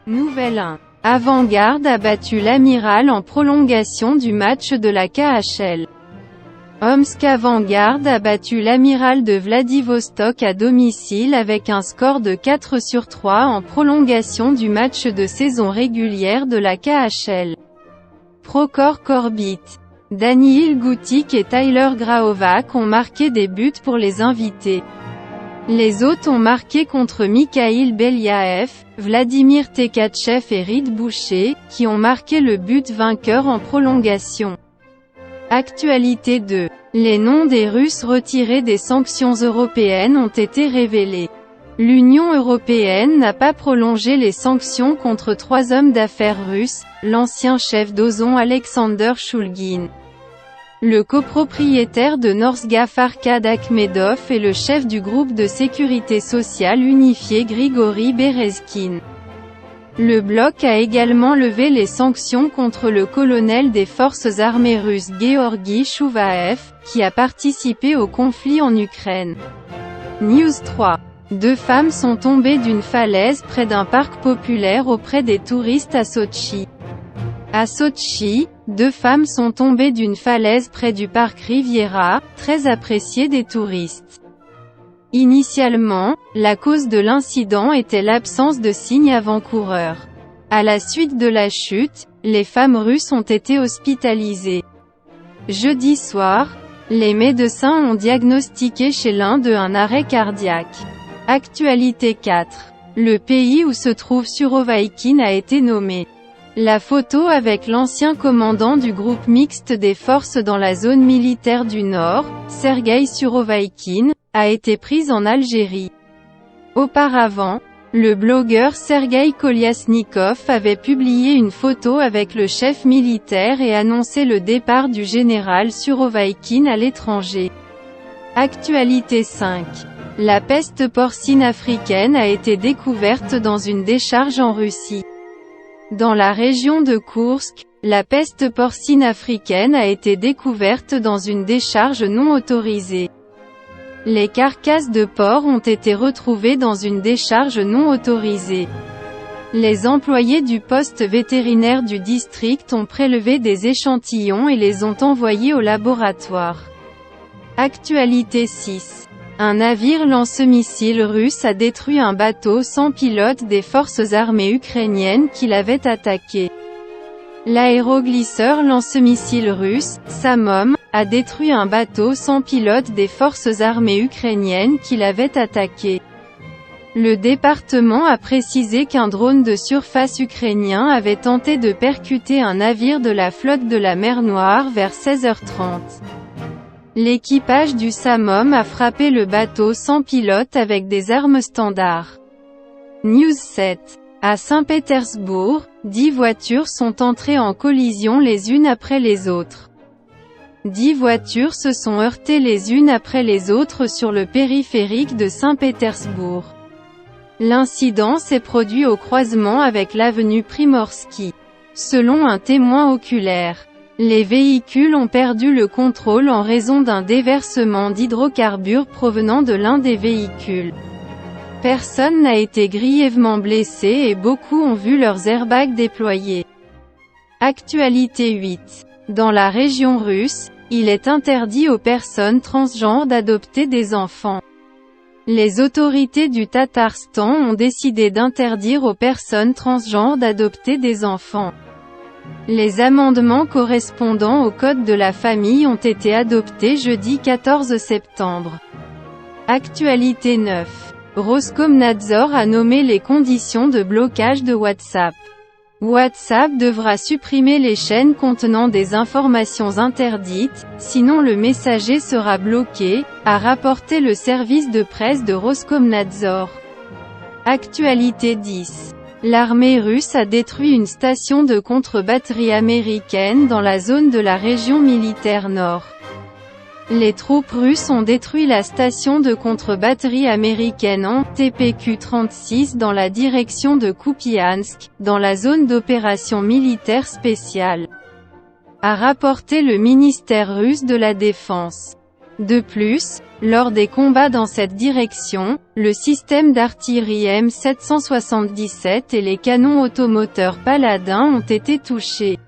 Nouvelle 1. Avant-Garde a battu l'Amiral en prolongation du match de la KHL. Omsk Avant-Garde a battu l'Amiral de Vladivostok à domicile avec un score de 4-3 en prolongation du match de saison régulière de la KHL. Prokhor Korbit, Daniil Goutik et Tyler Graovac ont marqué des buts pour les invités. Les hôtes ont marqué contre Mikhail Beliaev, Vladimir Tkachev et Reed Boucher, qui ont marqué le but vainqueur en prolongation. Actualité 2. Les noms des Russes retirés des sanctions européennes ont été révélés. L'Union européenne n'a pas prolongé les sanctions contre 3 hommes d'affaires russes, l'ancien chef d'Ozon Alexander Shulgin, le copropriétaire de Northgaz Arkad Akhmedov et le chef du groupe de sécurité sociale unifié Grigory Berezkin. Le bloc a également levé les sanctions contre le colonel des forces armées russes Georgi Chouvaev, qui a participé au conflit en Ukraine. News 3. 2 femmes sont tombées d'une falaise près d'un parc populaire auprès des touristes à Sotchi. À Sotchi, 2 femmes sont tombées d'une falaise près du parc Riviera, très apprécié des touristes. Initialement, la cause de l'incident était l'absence de signes avant-coureurs. À la suite de la chute, les femmes russes ont été hospitalisées. Jeudi soir, les médecins ont diagnostiqué chez l'un d'eux un arrêt cardiaque. Actualité 4. Le pays où se trouve Surovaïkine a été nommé. La photo avec l'ancien commandant du groupe mixte des forces dans la zone militaire du Nord, Sergueï Surovaïkine, a été prise en Algérie. Auparavant, le blogueur Sergueï Kolyasnikov avait publié une photo avec le chef militaire et annoncé le départ du général Surovaïkine à l'étranger. Actualité 5. La peste porcine africaine a été découverte dans une décharge en Russie. Dans la région de Koursk, la peste porcine africaine a été découverte dans une décharge non autorisée. Les carcasses de porcs ont été retrouvées dans une décharge non autorisée. Les employés du poste vétérinaire du district ont prélevé des échantillons et les ont envoyés au laboratoire. Actualité 6. Un navire lance-missiles russe a détruit un bateau sans pilote des forces armées ukrainiennes qui l'avait attaqué. L'aéroglisseur lance-missiles russe, Samom, a détruit un bateau sans pilote des forces armées ukrainiennes qui l'avait attaqué. Le département a précisé qu'un drone de surface ukrainien avait tenté de percuter un navire de la flotte de la mer Noire vers 16h30. L'équipage du Samom a frappé le bateau sans pilote avec des armes standards. News 7. À Saint-Pétersbourg, 10 voitures sont entrées en collision les unes après les autres. 10 voitures se sont heurtées les unes après les autres sur le périphérique de Saint-Pétersbourg. L'incident s'est produit au croisement avec l'avenue Primorsky. Selon un témoin oculaire, les véhicules ont perdu le contrôle en raison d'un déversement d'hydrocarbures provenant de l'un des véhicules. Personne n'a été grièvement blessé et beaucoup ont vu leurs airbags déployés. Actualité 8. Dans la région russe, il est interdit aux personnes transgenres d'adopter des enfants. Les autorités du Tatarstan ont décidé d'interdire aux personnes transgenres d'adopter des enfants. Les amendements correspondant au Code de la famille ont été adoptés jeudi 14 septembre. Actualité 9. Roskomnadzor a nommé les conditions de blocage de WhatsApp. WhatsApp devra supprimer les chaînes contenant des informations interdites, sinon le messager sera bloqué, a rapporté le service de presse de Roskomnadzor. Actualité 10. L'armée russe a détruit une station de contre-batterie américaine dans la zone de la région militaire nord. Les troupes russes ont détruit la station de contre-batterie américaine en TPQ-36 dans la direction de Kupiansk, dans la zone d'opération militaire spéciale, a rapporté le ministère russe de la Défense. De plus, lors des combats dans cette direction, le système d'artillerie M777 et les canons automoteurs Paladin ont été touchés.